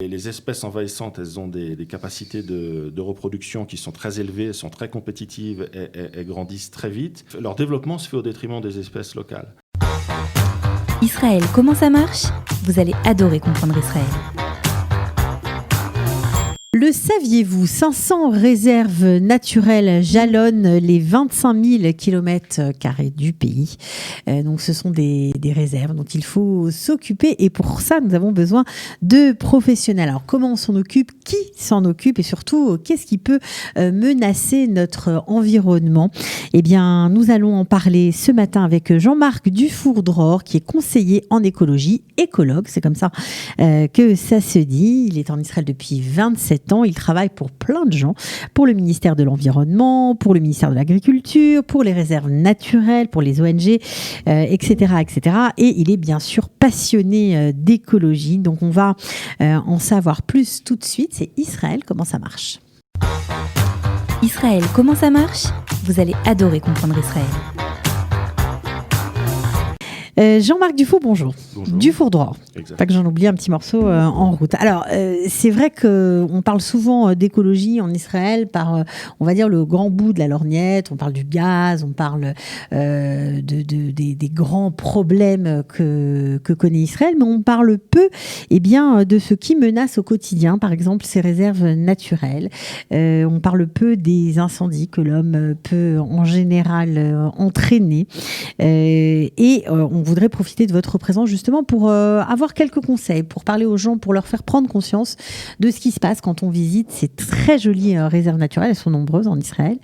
Les espèces envahissantes, elles ont des capacités de reproduction qui sont très élevées, elles sont très compétitives et grandissent très vite. Leur développement se fait au détriment des espèces locales. Israël, comment ça marche ? Vous allez adorer comprendre Israël. Le saviez-vous, 500 réserves naturelles jalonnent les 25 000 km² du pays. Donc ce sont des réserves dont il faut s'occuper et pour ça nous avons besoin de professionnels. Alors comment on s'en occupe ? Qui s'en occupe ? Et surtout, qu'est-ce qui peut menacer notre environnement ? Eh bien, nous allons en parler ce matin avec Jean-Marc Dufour-Dror, qui est conseiller en écologie, écologue, c'est comme ça que ça se dit. Il est en Israël depuis 27 ans. Il travaille pour plein de gens, pour le ministère de l'Environnement, pour le ministère de l'Agriculture, pour les réserves naturelles, pour les ONG, etc., etc. Et il est bien sûr passionné d'écologie. Donc on va en savoir plus tout de suite. C'est Israël, comment ça marche ? Israël, comment ça marche ? Vous allez adorer comprendre Israël. Jean-Marc Dufour, bonjour. Bonjour. Dufour-Dror. Pas que j'en oublie un petit morceau en route. Alors, c'est vrai qu'on parle souvent d'écologie en Israël par, on va dire, le grand bout de la lorgnette. On parle du gaz, on parle des grands problèmes que connaît Israël, mais on parle peu de ce qui menace au quotidien, par exemple, ces réserves naturelles. On parle peu des incendies que l'homme peut en général entraîner. On voudrait profiter de votre présence justement pour avoir quelques conseils, pour parler aux gens, pour leur faire prendre conscience de ce qui se passe quand on visite ces très jolies réserves naturelles. Elles sont nombreuses en Israël.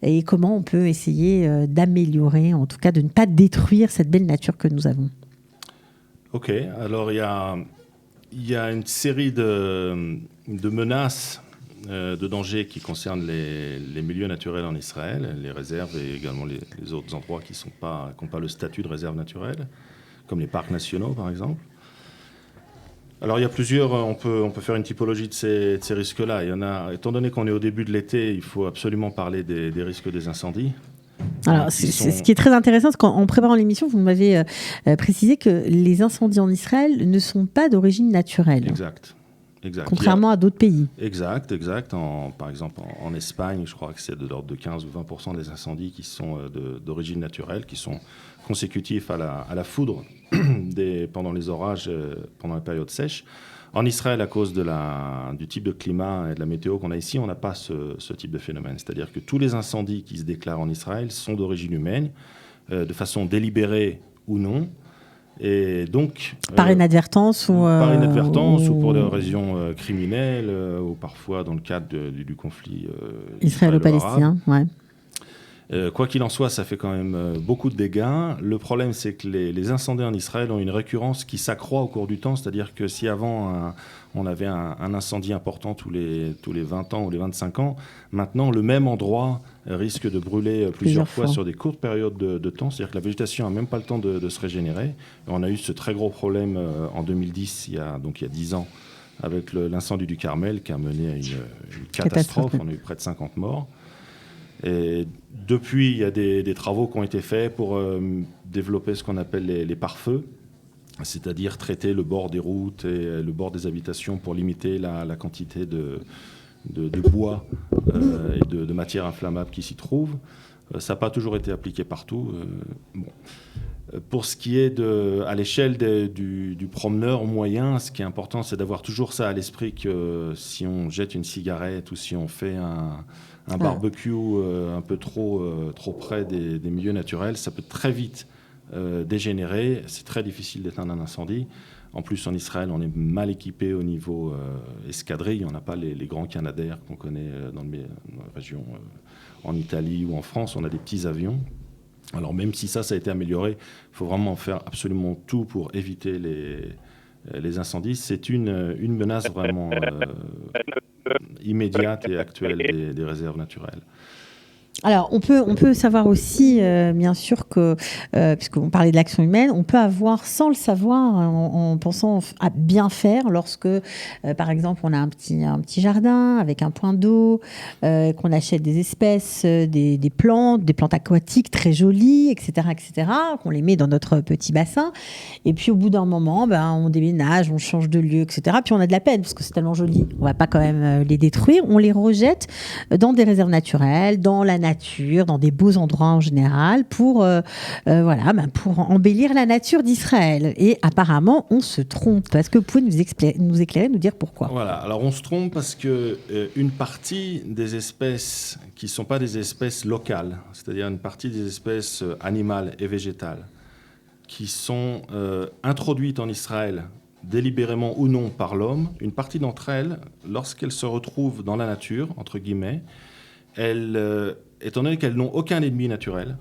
Et comment on peut essayer d'améliorer, en tout cas de ne pas détruire cette belle nature que nous avons. Ok, alors il y a une série de menaces, de dangers qui concernent les milieux naturels en Israël, les réserves et également les autres endroits qui n'ont pas le statut de réserve naturelle, comme les parcs nationaux par exemple. Alors il y a plusieurs, on peut faire une typologie de ces risques-là. Il y en a, étant donné qu'on est au début de l'été, il faut absolument parler des risques des incendies. Alors, ce qui est très intéressant, c'est qu'en préparant l'émission, vous m'avez précisé que les incendies en Israël ne sont pas d'origine naturelle. Exact. Contrairement à d'autres pays. Exact. Par exemple, en Espagne, je crois que c'est de l'ordre de 15 ou 20% des incendies qui sont d'origine naturelle, qui sont consécutifs à la foudre pendant les orages, pendant la période sèche. En Israël, à cause du type de climat et de la météo qu'on a ici, on n'a pas ce type de phénomène. C'est-à-dire que tous les incendies qui se déclarent en Israël sont d'origine humaine, de façon délibérée ou non. Et donc, par inadvertance ou pour des raisons criminelles, ou parfois dans le cadre du conflit israélo-palestinien. Ouais. Quoi qu'il en soit, ça fait quand même beaucoup de dégâts. Le problème, c'est que les incendies en Israël ont une récurrence qui s'accroît au cours du temps. C'est-à-dire que si avant, on avait un incendie important tous les 20 ans ou les 25 ans, maintenant, le même endroit risque de brûler plusieurs fois sur des courtes périodes de temps. C'est-à-dire que la végétation n'a même pas le temps de se régénérer. Et on a eu ce très gros problème en 2010, il y a 10 ans, avec l'incendie du Carmel qui a mené à une catastrophe. On a eu près de 50 morts. Et depuis, il y a des travaux qui ont été faits pour développer ce qu'on appelle les pare-feux, c'est-à-dire traiter le bord des routes et le bord des habitations pour limiter la quantité de bois et de matières inflammables qui s'y trouvent. Ça n'a pas toujours été appliqué partout. Pour ce qui est à l'échelle du promeneur moyen, ce qui est important, c'est d'avoir toujours ça à l'esprit que si on jette une cigarette ou si on fait un barbecue un peu trop près des milieux naturels, ça peut très vite dégénérer. C'est très difficile d'éteindre un incendie. En plus, en Israël, on est mal équipé au niveau escadrille. On n'a pas les grands Canadair qu'on connaît dans la région en Italie ou en France. On a des petits avions. Alors même si ça a été amélioré, il faut vraiment faire absolument tout pour éviter les incendies. C'est une menace vraiment immédiate et actuelle des réserves naturelles. Alors, on peut savoir aussi, bien sûr, que, puisqu'on parlait de l'action humaine, on peut avoir, sans le savoir, en pensant à bien faire, lorsque, par exemple, on a un petit jardin avec un point d'eau, qu'on achète des espèces, des plantes aquatiques très jolies, etc., qu'on les met dans notre petit bassin. Et puis, au bout d'un moment, on déménage, on change de lieu, etc. Puis, on a de la peine, parce que c'est tellement joli. On ne va pas quand même les détruire. On les rejette dans des réserves naturelles, dans la nature, dans des beaux endroits en général, pour embellir la nature d'Israël. Et apparemment, on se trompe. Est-ce que vous pouvez nous éclairer, nous dire pourquoi ? Voilà, alors on se trompe parce que une partie des espèces qui ne sont pas des espèces locales, c'est-à-dire une partie des espèces animales et végétales, qui sont introduites en Israël délibérément ou non par l'homme, une partie d'entre elles, lorsqu'elles se retrouvent dans la nature, entre guillemets, étant donné qu'elles n'ont aucun ennemi naturel,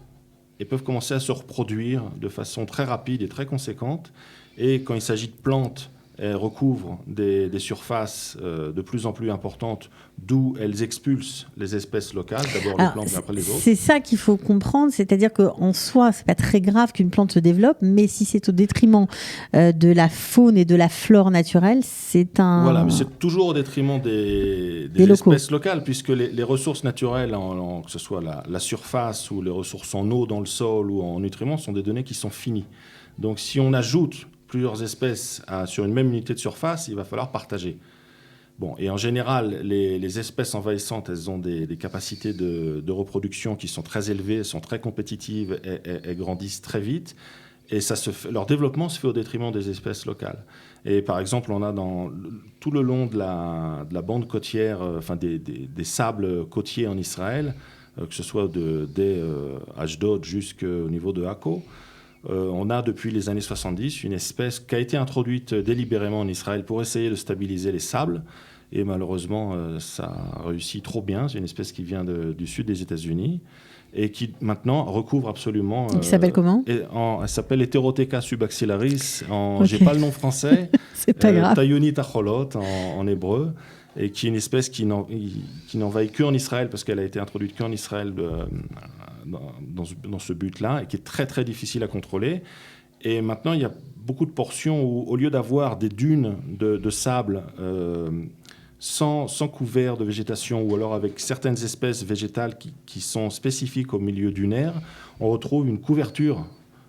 et peuvent commencer à se reproduire de façon très rapide et très conséquente. Et quand il s'agit de plantes, elles recouvrent des surfaces de plus en plus importantes, d'où elles expulsent les espèces locales, d'abord les plantes, mais après les autres. C'est ça qu'il faut comprendre, c'est-à-dire qu'en soi, c'est pas très grave qu'une plante se développe, mais si c'est au détriment de la faune et de la flore naturelle, c'est un... Voilà, mais c'est toujours au détriment des espèces locales, puisque les ressources naturelles, que ce soit la surface ou les ressources en eau dans le sol ou en nutriments, sont des données qui sont finies. Donc si on ajoute plusieurs espèces sur une même unité de surface, il va falloir partager. Bon, et en général, les espèces envahissantes, elles ont des capacités de reproduction qui sont très élevées, elles sont très compétitives, elles grandissent très vite, et leur développement se fait au détriment des espèces locales. Et par exemple, on a tout le long de la bande côtière, des sables côtiers en Israël, que ce soit dès Ashdod jusqu'au niveau de Akko, on a depuis les années 70 une espèce qui a été introduite délibérément en Israël pour essayer de stabiliser les sables. Et malheureusement, ça réussit trop bien. C'est une espèce qui vient du sud des États-Unis et qui maintenant recouvre absolument... Qui s'appelle comment ? Elle s'appelle Heterotheca subaxillaris. J'ai pas le nom français. C'est pas grave. Tayoni tacholot en hébreu. Et qui est une espèce qui n'envahit qu'en Israël, parce qu'elle a été introduite qu'en Israël dans ce but-là, et qui est très très difficile à contrôler. Et maintenant, il y a beaucoup de portions où, au lieu d'avoir des dunes de sable sans couvert de végétation, ou alors avec certaines espèces végétales qui sont spécifiques au milieu dunaire, on retrouve une couverture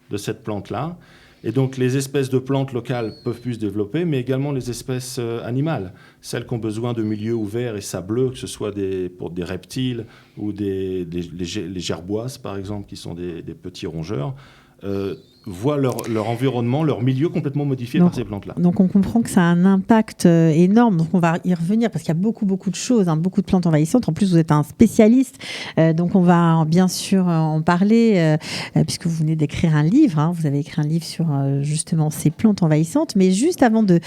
de cette plante-là. Et donc, les espèces de plantes locales peuvent plus se développer, mais également les espèces animales, celles qui ont besoin de milieux ouverts et sableux, que ce soit pour des reptiles ou les gerboises, par exemple, qui sont des petits rongeurs, voient leur environnement, leur milieu complètement modifié par ces plantes-là. Donc on comprend que ça a un impact énorme. Donc on va y revenir parce qu'il y a beaucoup de choses, beaucoup de plantes envahissantes. En plus, vous êtes un spécialiste, donc on va bien sûr en parler puisque vous venez d'écrire un livre. Vous avez écrit un livre sur justement ces plantes envahissantes. Mais juste avant de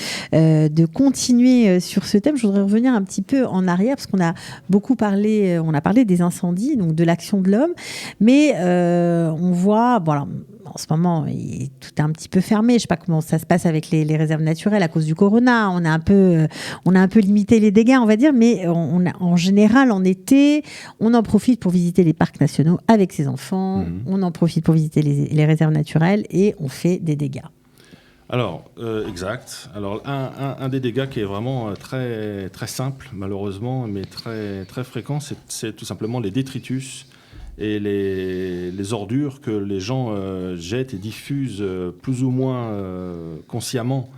continuer sur ce thème, je voudrais revenir un petit peu en arrière parce qu'on a beaucoup parlé, on a parlé des incendies, donc de l'action de l'homme, mais on voit, voilà. En ce moment, tout est un petit peu fermé. Je ne sais pas comment ça se passe avec les réserves naturelles à cause du corona. On a un peu limité les dégâts, on va dire. Mais en général, en été, on en profite pour visiter les parcs nationaux avec ses enfants. Mmh. On en profite pour visiter les réserves naturelles et on fait des dégâts. Alors, exact. Alors, un des dégâts qui est vraiment très, très simple, malheureusement, mais très, très fréquent, c'est tout simplement les détritus et les ordures que les gens jettent et diffusent plus ou moins consciemment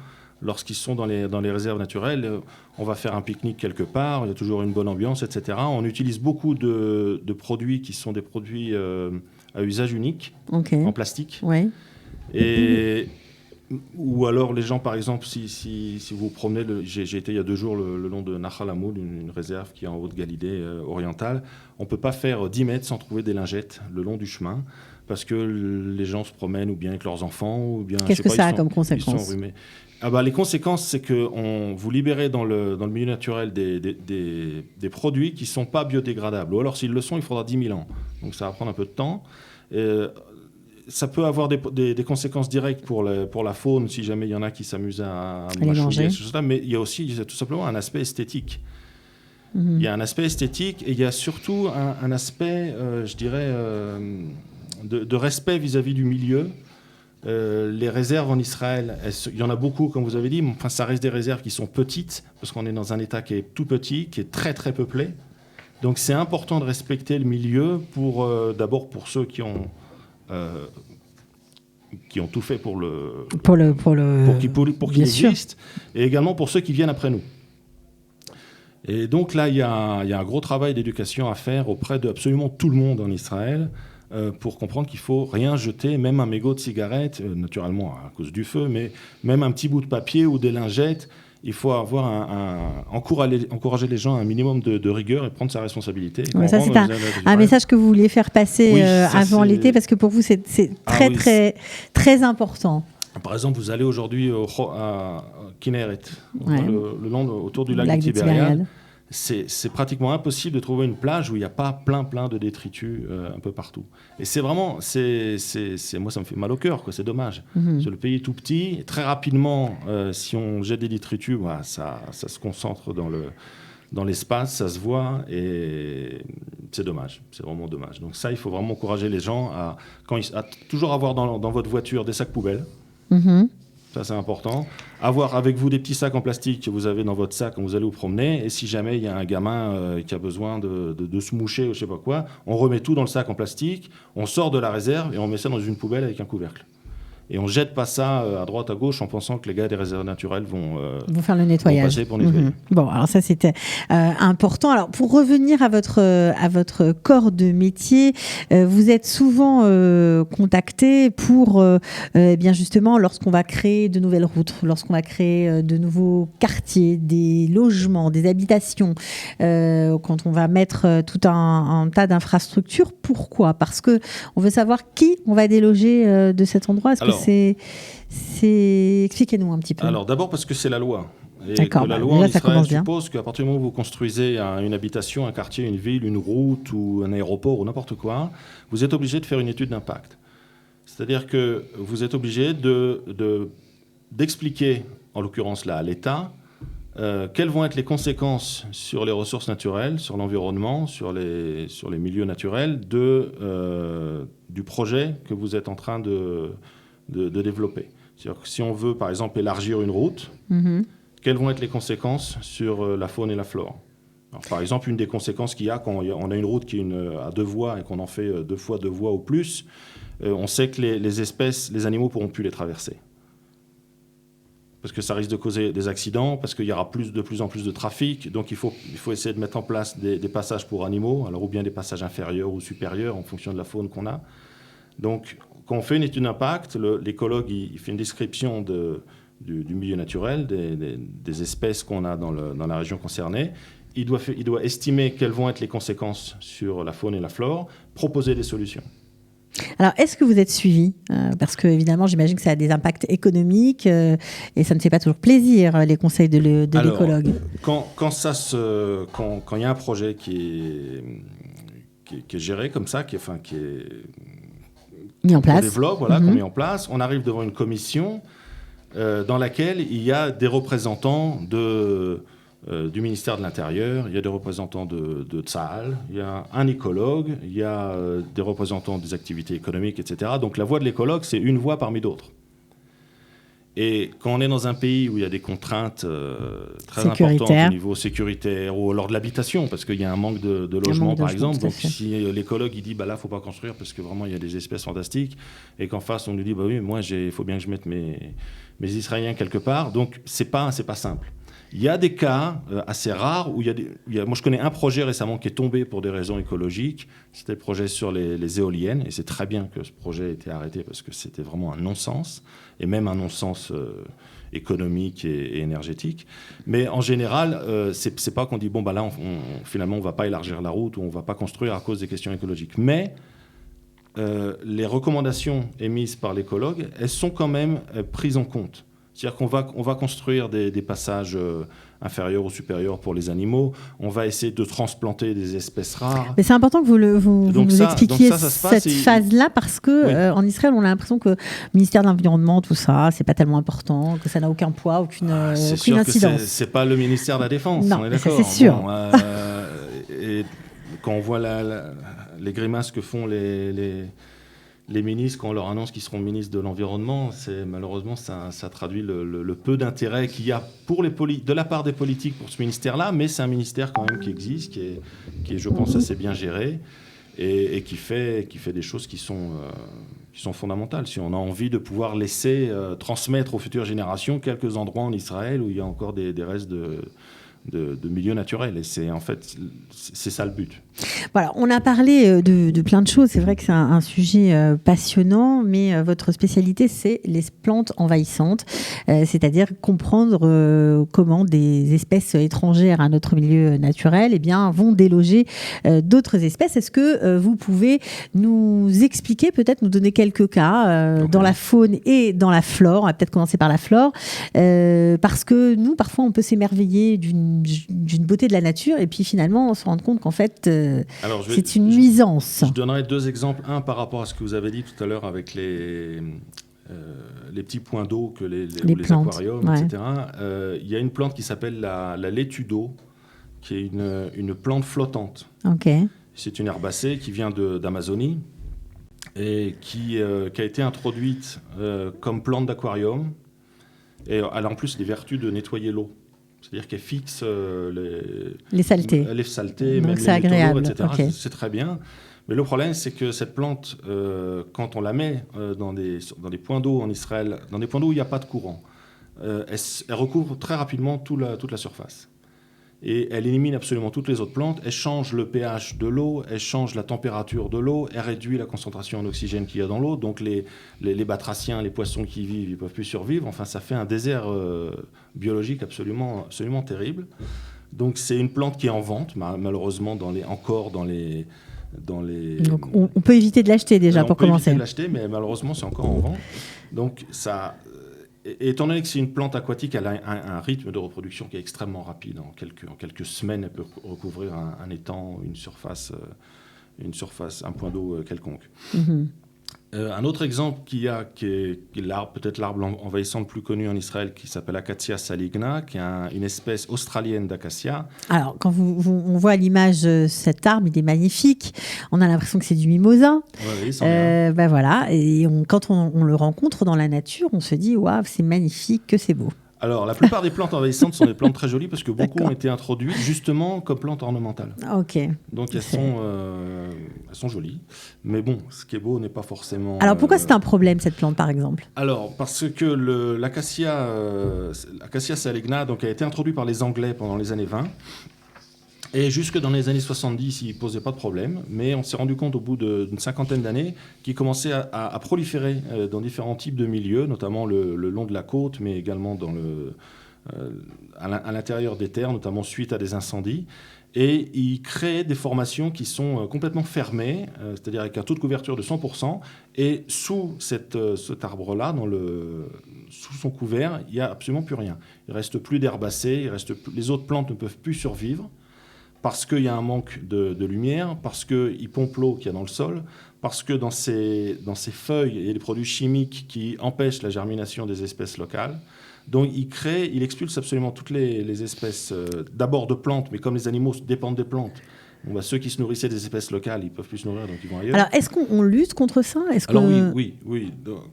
lorsqu'ils sont dans les réserves naturelles. On va faire un pique-nique quelque part, il y a toujours une bonne ambiance, etc. On utilise beaucoup de produits qui sont des produits à usage unique, en plastique. Ouais. Ou alors les gens, par exemple, si vous vous promenez, j'ai été il y a 2 jours le long de Nahal Hamoud, une réserve qui est en haut de Galilée orientale, on ne peut pas faire 10 mètres sans trouver des lingettes le long du chemin, parce que les gens se promènent ou bien avec leurs enfants, ou bien... Qu'est-ce que ça a comme conséquence ? Les conséquences, c'est que vous libérez dans le milieu naturel des produits qui ne sont pas biodégradables, ou alors s'ils le sont, il faudra 10 000 ans. Donc ça va prendre un peu de temps. Ça peut avoir des conséquences directes pour la faune, si jamais il y en a qui s'amusent à manger, mais il y a aussi tout simplement un aspect esthétique. Il y a un aspect esthétique et il y a surtout un aspect, je dirais, de respect vis-à-vis du milieu. Les réserves en Israël, il y en a beaucoup, comme vous avez dit, mais enfin, ça reste des réserves qui sont petites, parce qu'on est dans un État qui est tout petit, qui est très très peuplé. Donc c'est important de respecter le milieu, d'abord pour ceux qui ont tout fait pour qu'il existe, et également pour ceux qui viennent après nous. Et donc là, il y a un gros travail d'éducation à faire auprès de absolument tout le monde en Israël, pour comprendre qu'il ne faut rien jeter, même un mégot de cigarette, naturellement à cause du feu, mais même un petit bout de papier ou des lingettes. Il faut encourager les gens à un minimum de rigueur et prendre sa responsabilité. Ouais, ça, c'est un message que vous vouliez faire passer avant l'été, parce que pour vous, c'est très, très, très important. Par exemple, vous allez aujourd'hui à Kinneret, autour du lac de Tibériade. C'est pratiquement impossible de trouver une plage où il n'y a pas plein de détritus un peu partout. Et c'est vraiment, moi ça me fait mal au cœur, quoi. C'est dommage. Parce que le pays est tout petit, et très rapidement, si on jette des détritus, ça se concentre dans l'espace, ça se voit, et c'est dommage. C'est vraiment dommage. Donc ça, il faut vraiment encourager les gens à toujours avoir dans votre voiture des sacs poubelles. Ça, c'est important. Avoir avec vous des petits sacs en plastique que vous avez dans votre sac quand vous allez vous promener. Et si jamais il y a un gamin qui a besoin de se moucher ou je ne sais pas quoi, on remet tout dans le sac en plastique, on sort de la réserve et on met ça dans une poubelle avec un couvercle. Et on ne jette pas ça à droite, à gauche en pensant que les gars des réserves naturelles vont faire le nettoyage. Vont passer pour nettoyer. Bon, alors ça, c'était important. Alors, pour revenir à votre corps de métier, vous êtes souvent contacté pour, bien justement, lorsqu'on va créer de nouvelles routes, lorsqu'on va créer de nouveaux quartiers, des logements, des habitations, quand on va mettre tout un tas d'infrastructures. Pourquoi ? Parce qu'on veut savoir qui on va déloger de cet endroit. Expliquez-nous un petit peu. Alors d'abord parce que c'est la loi. Et D'accord, que la loi en Israël suppose qu'à partir du moment où vous construisez une habitation, un quartier, une ville, une route ou un aéroport ou n'importe quoi, vous êtes obligé de faire une étude d'impact. C'est-à-dire que vous êtes obligé d'expliquer, en l'occurrence là, à l'État, quelles vont être les conséquences sur les ressources naturelles, sur l'environnement, sur les milieux naturels du projet que vous êtes en train de développer. C'est-à-dire que si on veut, par exemple, élargir une route, quelles vont être les conséquences sur la faune et la flore ? Alors, par exemple, une des conséquences qu'il y a quand on a une route qui est à 2 voies et qu'on en fait 2 fois 2 voies ou plus, on sait que les animaux ne pourront plus les traverser. Parce que ça risque de causer des accidents, parce qu'il y aura de plus en plus de trafic. Donc il faut essayer de mettre en place des passages pour animaux, alors ou bien des passages inférieurs ou supérieurs en fonction de la faune qu'on a. Donc quand on fait une étude d'impact, l'écologue il fait une description du milieu naturel, des espèces qu'on a dans la région concernée. Il doit estimer quelles vont être les conséquences sur la faune et la flore, proposer des solutions. Alors, est-ce que vous êtes suivi ? Parce que, évidemment, j'imagine que ça a des impacts économiques et ça ne fait pas toujours plaisir, les conseils de l'écologue. Quand il y a un projet qui est géré comme ça, qui est mis en place, qu'on développe, qu'on met en place, on arrive devant une commission dans laquelle il y a des représentants du ministère de l'Intérieur, il y a des représentants de Tsahal, il y a un écologue, il y a des représentants des activités économiques, etc. Donc la voix de l'écologue, c'est une voix parmi d'autres. Et quand on est dans un pays où il y a des contraintes très importantes au niveau sécuritaire ou lors de l'habitation, parce qu'il y a un manque de logement, par exemple, donc si l'écologue il dit là, il ne faut pas construire parce que vraiment il y a des espèces fantastiques, et qu'en face on lui dit oui, moi il faut bien que je mette mes Israéliens quelque part, donc c'est pas simple. Il y a des cas assez rares où moi je connais un projet récemment qui est tombé pour des raisons écologiques. C'était le projet sur les éoliennes, et c'est très bien que ce projet ait été arrêté parce que c'était vraiment un non-sens, et même un non-sens économique et énergétique. Mais en général, c'est pas qu'on dit là finalement on va pas élargir la route ou on va pas construire à cause des questions écologiques. Mais les recommandations émises par l'écologue, elles sont quand même prises en compte. C'est-à-dire qu'on va construire des passages inférieurs ou supérieurs pour les animaux. On va essayer de transplanter des espèces rares. Mais c'est important que vous nous expliquiez cette phase-là, parce que en Israël, on a l'impression que le ministère de l'Environnement, tout ça, c'est pas tellement important, que ça n'a aucun poids, aucune incidence. C'est pas le ministère de la Défense, non, on est d'accord. Ça, c'est sûr. quand on voit les grimaces que font les ministres quand on leur annonce qu'ils seront ministres de l'Environnement, malheureusement, ça traduit le peu d'intérêt qu'il y a de la part des politiques pour ce ministère-là, mais c'est un ministère quand même qui existe, qui est je pense, assez bien géré et qui fait des choses qui sont fondamentales. Si on a envie de pouvoir laisser transmettre aux futures générations quelques endroits en Israël où il y a encore des restes de milieux naturels. Et c'est ça le but. Voilà, on a parlé de plein de choses. C'est vrai que c'est un sujet passionnant, mais votre spécialité, c'est les plantes envahissantes, c'est-à-dire comprendre comment des espèces étrangères à notre milieu naturel vont déloger d'autres espèces. Est-ce que vous pouvez nous expliquer, peut-être nous donner quelques cas dans la faune et dans la flore? On va peut-être commencer par la flore, parce que nous, parfois, on peut s'émerveiller d'une beauté de la nature et puis finalement, on se rend compte qu'en fait, c'est une nuisance. Je donnerai 2 exemples. Un par rapport à ce que vous avez dit tout à l'heure avec les petits points d'eau, les aquariums, ouais. etc. Il y a une plante qui s'appelle la laitue d'eau, qui est une plante flottante. Okay. C'est une herbacée qui vient d'Amazonie et qui a été introduite comme plante d'aquarium. Et elle a en plus les vertus de nettoyer l'eau. C'est-à-dire qu'elle fixe les saletés. Les saletés, donc même c'est les métaux, agréable. etc. Okay. C'est très bien. Mais le problème, c'est que cette plante, quand on la met dans des points d'eau en Israël, dans des points d'eau où il n'y a pas de courant, elle recouvre très rapidement toute la surface. Et elle élimine absolument toutes les autres plantes. Elle change le pH de l'eau, elle change la température de l'eau, elle réduit la concentration en oxygène qu'il y a dans l'eau. Donc les batraciens, les poissons qui y vivent, ils ne peuvent plus survivre. Enfin, ça fait un désert biologique absolument terrible. Donc c'est une plante qui est en vente, malheureusement, encore dans les... Donc on peut éviter de l'acheter déjà pour commencer. On peut éviter de l'acheter, mais malheureusement, c'est encore en vente. Donc ça... Et étant donné que c'est une plante aquatique, elle a un rythme de reproduction qui est extrêmement rapide. En quelques semaines, elle peut recouvrir un étang, une surface, un point d'eau quelconque. Mm-hmm. Un autre exemple qui est peut-être l'arbre envahissant le plus connu en Israël, qui s'appelle Acacia saligna, qui est une espèce australienne d'acacia. Alors, quand on voit à l'image cet arbre, il est magnifique. On a l'impression que c'est du mimosa. Oui, voilà. Et quand on le rencontre dans la nature, on se dit, waouh, c'est magnifique, que c'est beau. Alors, la plupart des plantes envahissantes sont des plantes très jolies parce que beaucoup ont été introduites justement comme plantes ornementales. Ok. Donc, elles sont jolies. Mais bon, ce qui est beau n'est pas forcément... Alors, pourquoi c'est un problème, cette plante, par exemple ? Alors, parce que l'acacia saligna a été introduit par les Anglais pendant les années 20. Et jusque dans les années 70, il ne posait pas de problème. Mais on s'est rendu compte au bout d'une cinquantaine d'années qu'il commençait à proliférer dans différents types de milieux, notamment le long de la côte, mais également à l'intérieur des terres, notamment suite à des incendies. Et il crée des formations qui sont complètement fermées, c'est-à-dire avec un taux de couverture de 100%. Et sous cet arbre-là, sous son couvert, il n'y a absolument plus rien. Il ne reste plus d'herbacées, les autres plantes ne peuvent plus survivre, parce qu'il y a un manque de lumière, parce qu'il pompe l'eau qu'il y a dans le sol, parce que dans ces feuilles, il y a des produits chimiques qui empêchent la germination des espèces locales. Donc il expulse absolument toutes les espèces, d'abord de plantes, mais comme les animaux dépendent des plantes, ceux qui se nourrissaient des espèces locales, ils ne peuvent plus se nourrir, donc ils vont ailleurs. Alors, est-ce qu'on lutte contre ça ? Alors oui.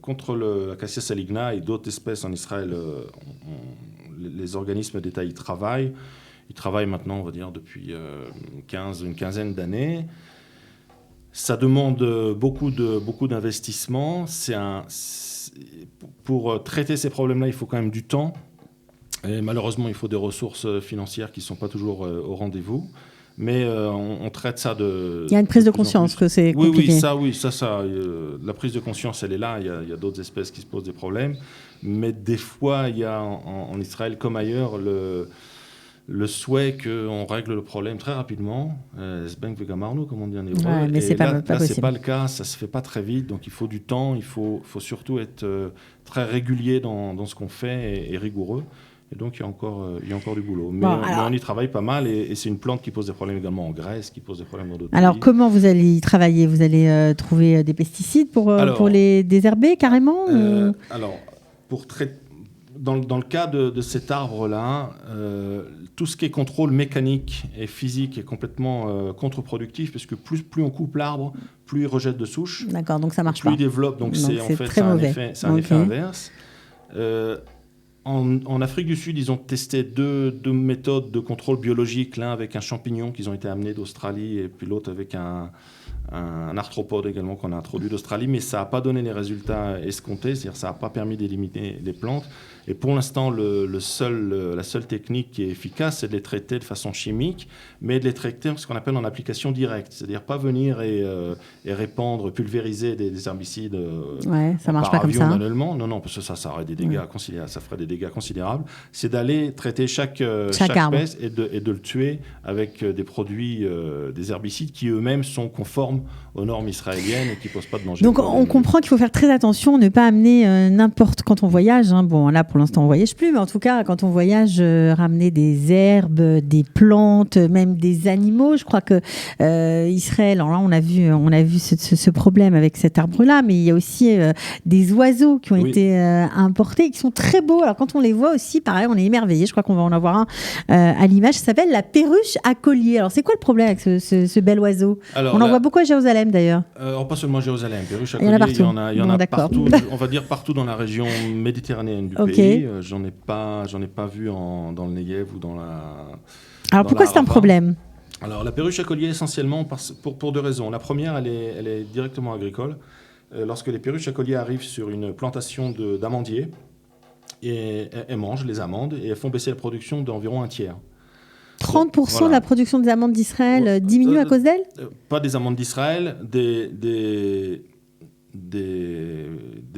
Contre l'Acacia saligna et d'autres espèces en Israël, les organismes d'État y travaillent. Ils travaillent maintenant, on va dire, depuis une quinzaine d'années. Ça demande beaucoup d'investissement. Pour traiter ces problèmes-là, il faut quand même du temps. Et malheureusement, il faut des ressources financières qui ne sont pas toujours au rendez-vous. Mais on traite ça Il y a une prise de conscience que c'est compliqué. Oui, ça. La prise de conscience, elle est là. Il y a d'autres espèces qui se posent des problèmes. Mais des fois, il y a en Israël comme ailleurs le souhait qu'on règle le problème très rapidement, comme on dit en hébreu. Ouais, mais c'est pas possible. C'est pas le cas, ça se fait pas très vite, donc il faut du temps, il faut surtout être très régulier dans ce qu'on fait et rigoureux. Et donc il y a encore du boulot. Mais on y travaille pas mal et c'est une plante qui pose des problèmes également en Grèce, qui pose des problèmes dans d'autres pays. Alors comment vous allez y travailler ? Vous allez trouver des pesticides pour les désherber carrément Alors, dans le cas de cet arbre-là, tout ce qui est contrôle mécanique et physique est complètement contre-productif, parce que plus on coupe l'arbre, plus il rejette de souches. D'accord, donc ça marche plus pas. il développe, donc c'est en fait très mauvais. C'est un effet inverse. En Afrique du Sud, ils ont testé deux méthodes de contrôle biologique, l'un avec un champignon qu'ils ont été amenés d'Australie, et puis l'autre avec un arthropode également qu'on a introduit d'Australie, mais ça n'a pas donné les résultats escomptés, c'est-à-dire ça n'a pas permis d'éliminer les plantes. Et pour l'instant, la seule technique qui est efficace, c'est de les traiter de façon chimique, mais de les traiter ce qu'on appelle en application directe, c'est-à-dire pas venir et répandre, pulvériser des herbicides ça marche pas comme ça. Manuellement. Non, parce que ça aurait des dégâts considérables, ça ferait des dégâts considérables. C'est d'aller traiter chaque espèce et de le tuer avec des produits, des herbicides qui eux-mêmes sont conformes aux normes israéliennes et qui ne posent pas de danger. Donc on comprend qu'il faut faire très attention, ne pas amener n'importe quand on voyage. Bon, là pour l'instant on ne voyage plus, mais en tout cas quand on voyage, ramener des herbes, des plantes, même des animaux. Je crois que Israël, alors là on a vu ce problème avec cet arbre-là, mais il y a aussi des oiseaux qui ont été importés, qui sont très beaux. Alors quand on les voit aussi, pareil, on est émerveillé. Je crois qu'on va en avoir un à l'image. Ça s'appelle la perruche à collier. Alors c'est quoi le problème avec ce bel oiseau? On en voit beaucoup à Jérusalem d'ailleurs. Pas seulement à Jérusalem, perruche à collier, il y en a partout. On va dire partout dans la région méditerranéenne du pays. J'en ai pas vu dans le Negev ou dans la. Alors pourquoi c'est un problème? Alors la perruche à collier essentiellement pour deux raisons. La première, elle est directement agricole. Lorsque les perruches à collier arrivent sur une plantation d'amandiers, et elles mangent les amandes et elles font baisser la production d'environ un tiers. 30% de la production des amandes d'Israël diminue à cause d'elles? Pas des amandes d'Israël, des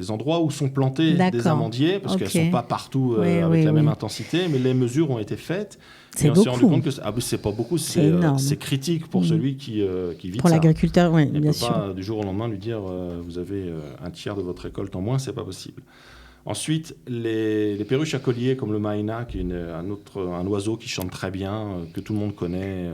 endroits où sont plantés des amandiers, parce qu'elles ne sont pas partout avec la même intensité, mais les mesures ont été faites. C'est beaucoup. On s'est rendu compte que c'est pas beaucoup, c'est critique pour celui qui vit pour ça. l'agriculteur, oui, bien sûr. Il ne peut pas du jour au lendemain lui dire vous avez un tiers de votre récolte en moins, c'est pas possible. Ensuite, les perruches à collier comme le maïna, qui est un oiseau qui chante très bien, que tout le monde connaît.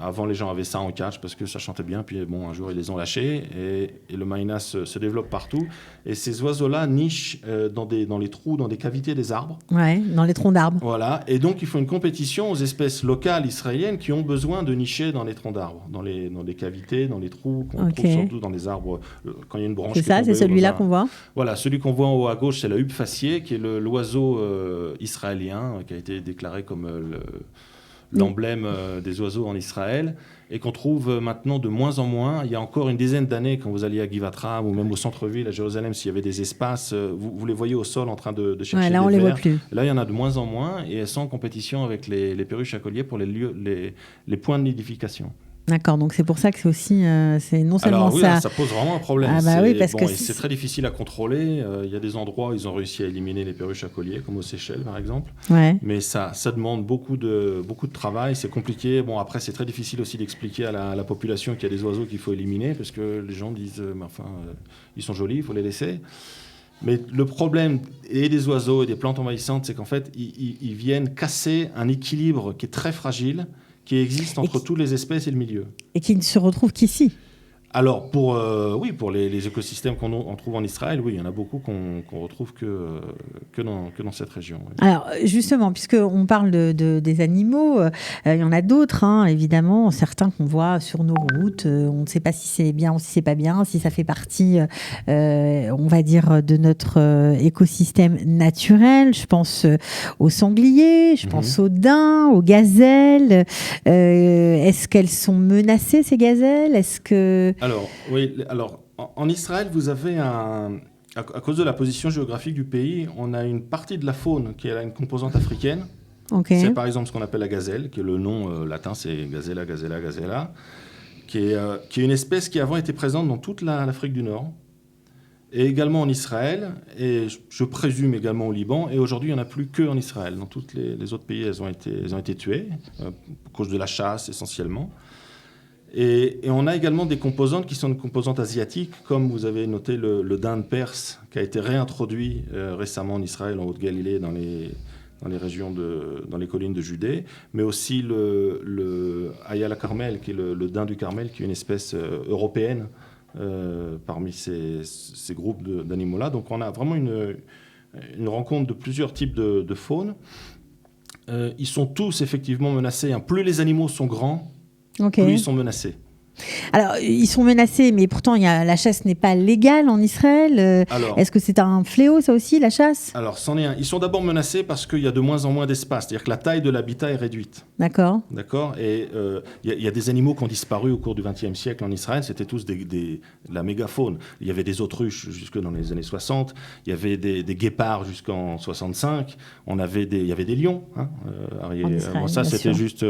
Avant, les gens avaient ça en catch parce que ça chantait bien. Puis bon, un jour, ils les ont lâchés et le maïna se développe partout. Et ces oiseaux-là nichent dans les trous, dans des cavités des arbres. Ouais, dans les troncs d'arbres. Voilà. Et donc, il faut une compétition aux espèces locales israéliennes qui ont besoin de nicher dans les troncs d'arbres, dans les cavités, dans les trous qu'on trouve surtout dans les arbres quand il y a une branche. C'est ça, c'est celui-là qu'on voit. Voilà, celui qu'on voit en haut à gauche, c'est la huppe faciée, qui est l'oiseau israélien qui a été déclaré comme l'emblème des oiseaux en Israël, et qu'on trouve maintenant de moins en moins. Il y a encore une dizaine d'années, quand vous alliez à Givatram ou même au centre-ville à Jérusalem, s'il y avait des espaces, vous les voyez au sol en train de chercher là, des on les vers. voit plus. Là, il y en a de moins en moins, et elles sont en compétition avec les perruches à collier pour les points de nidification. D'accord, donc c'est pour ça que c'est aussi, c'est non seulement ça. Ça pose vraiment un problème. C'est très difficile à contrôler. Il y a des endroits où ils ont réussi à éliminer les perruches à collier, comme aux Seychelles par exemple. Ouais. Mais ça demande beaucoup de travail. C'est compliqué. Bon, après, c'est très difficile aussi d'expliquer à la population qu'il y a des oiseaux qu'il faut éliminer, parce que les gens disent, ils sont jolis, il faut les laisser. Mais le problème des oiseaux et des plantes envahissantes, c'est qu'en fait, ils viennent casser un équilibre qui est très fragile, qui existe entre toutes les espèces et le milieu. Et qui ne se retrouve qu'ici. Alors, pour les écosystèmes qu'on trouve en Israël, oui, il y en a beaucoup qu'on retrouve que dans cette région. Oui. Alors, justement, puisqu'on parle des animaux, il y en a d'autres, évidemment, certains qu'on voit sur nos routes. On ne sait pas si c'est bien ou si c'est pas bien, si ça fait partie, on va dire, de notre écosystème naturel. Je pense aux sangliers, je pense aux daims, aux gazelles. Est-ce qu'elles sont menacées, ces gazelles? Est-ce que... Alors, en Israël, vous avez à cause de la position géographique du pays, on a une partie de la faune qui a une composante africaine. Okay. C'est par exemple ce qu'on appelle la gazelle, qui est le nom latin, c'est gazella, gazella, gazella, qui est une espèce qui avant était présente dans toute l'Afrique du Nord, et également en Israël, et je présume également au Liban, et aujourd'hui il n'y en a plus qu'en Israël. Dans tous les autres pays, elles ont été tuées, à cause de la chasse essentiellement. Et on a également des composantes qui sont des composantes asiatiques, comme vous avez noté le dinde perse, qui a été réintroduit récemment en Israël, en Haute-Galilée, dans les régions dans les collines de Judée, mais aussi le Ayala Carmel, qui est le dinde du Carmel, qui est une espèce européenne parmi ces groupes d'animaux-là. Donc on a vraiment une rencontre de plusieurs types de faune. Ils sont tous effectivement menacés. Plus les animaux sont grands, plus ils sont menacés. Alors, ils sont menacés, mais pourtant, la chasse n'est pas légale en Israël. Est-ce que c'est un fléau, ça aussi, la chasse ? Alors, c'en est un. Ils sont d'abord menacés parce qu'il y a de moins en moins d'espace. C'est-à-dire que la taille de l'habitat est réduite. D'accord. Et il y a des animaux qui ont disparu au cours du XXe siècle en Israël. C'était tous la mégafaune. Il y avait des autruches jusque dans les années 60. Il y avait des guépards jusqu'en 65. Il y avait des lions. En Israël, ça, c'était sûr. juste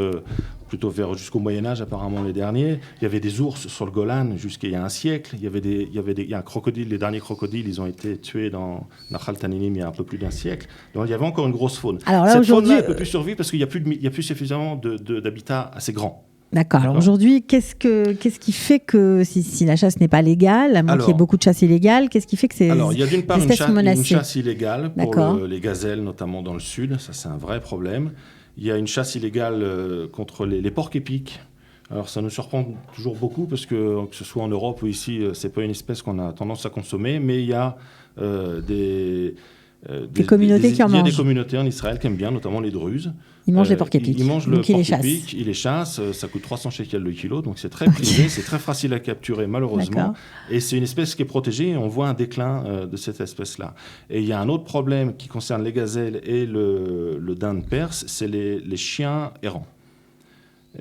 plutôt jusqu'au Moyen-Âge, apparemment, les derniers. Il y avait des ours sur le Golan jusqu'il y a un siècle. Il y a un crocodile. Les derniers crocodiles, ils ont été tués dans Nachal Taninim il y a un peu plus d'un siècle. Donc, il y avait encore une grosse faune. Alors là, cette faune-là, elle ne peut plus survivre parce qu'il n'y a plus suffisamment d'habitat assez grand. D'accord. Alors aujourd'hui, qu'est-ce qui fait que si la chasse n'est pas légale, qu'il y ait beaucoup de chasse illégale, qu'est-ce qui fait que ces espèces sont menacées ? Alors, il y a d'une part une chasse illégale pour les gazelles, notamment dans le sud. Ça, c'est un vrai problème. Il y a une chasse illégale contre les porcs épics. Alors, ça nous surprend toujours beaucoup parce que ce soit en Europe ou ici, c'est pas une espèce qu'on a tendance à consommer, mais il y a des communautés qui en mangent. Il y a des communautés en Israël qui aiment bien, notamment les Druzes. Ils mangent les porcs épics. Ils mangent le porc épic, ils les chassent. Ça coûte 300 shekels le kilo, donc c'est très prisé, c'est très facile à capturer malheureusement. D'accord. Et c'est une espèce qui est protégée et on voit un déclin de cette espèce-là. Et il y a un autre problème qui concerne les gazelles et le dinde perse, c'est les chiens errants.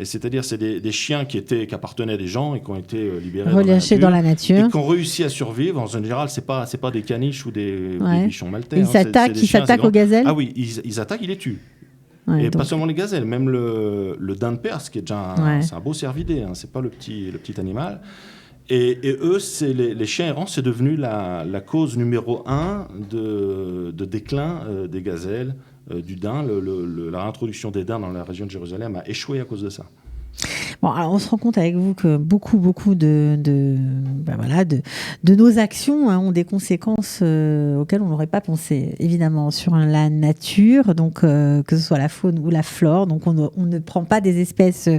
C'est-à-dire, c'est des chiens qui appartenaient à des gens et qui ont été libérés relâchés dans la nature. Et qui ont réussi à survivre. En général, c'est pas des caniches ou des bichons maltais. Ils s'attaquent aux gazelles ? Ah oui, ils attaquent, ils les tuent. Ouais, et pas seulement les gazelles, même le dinde perse, qui est déjà c'est un beau cervidé, c'est pas le petit animal. Et eux, les chiens errants, c'est devenu la cause numéro 1 de déclin des gazelles, du daim. La réintroduction des daims dans la région de Jérusalem a échoué à cause de ça. Bon, alors on se rend compte avec vous que beaucoup de nos actions ont des conséquences auxquelles on n'aurait pas pensé, évidemment, sur la nature, donc que ce soit la faune ou la flore. Donc on ne prend pas des espèces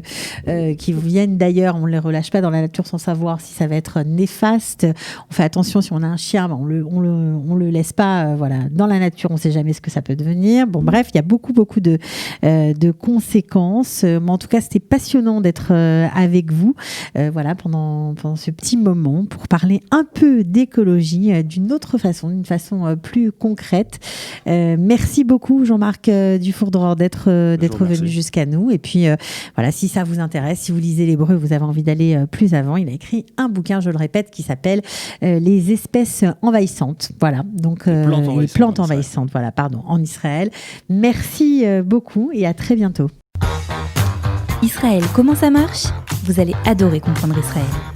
qui viennent d'ailleurs, on ne les relâche pas dans la nature sans savoir si ça va être néfaste. On fait attention, si on a un chien, on le laisse pas dans la nature, on ne sait jamais ce que ça peut devenir. Bon, bref, il y a beaucoup de conséquences. Mais en tout cas, c'était passionnant d'être avec vous pendant ce petit moment pour parler un peu d'écologie d'une autre façon, d'une façon plus concrète. Merci beaucoup Jean-Marc Dufour-Dror d'être venu jusqu'à nous. Et puis si ça vous intéresse, si vous lisez l'hébreu, vous avez envie d'aller plus avant, il a écrit un bouquin, je le répète, qui s'appelle Les espèces envahissantes. Voilà, donc les plantes envahissantes, en Israël. Merci beaucoup et à très bientôt. Israël, comment ça marche ? Vous allez adorer comprendre Israël.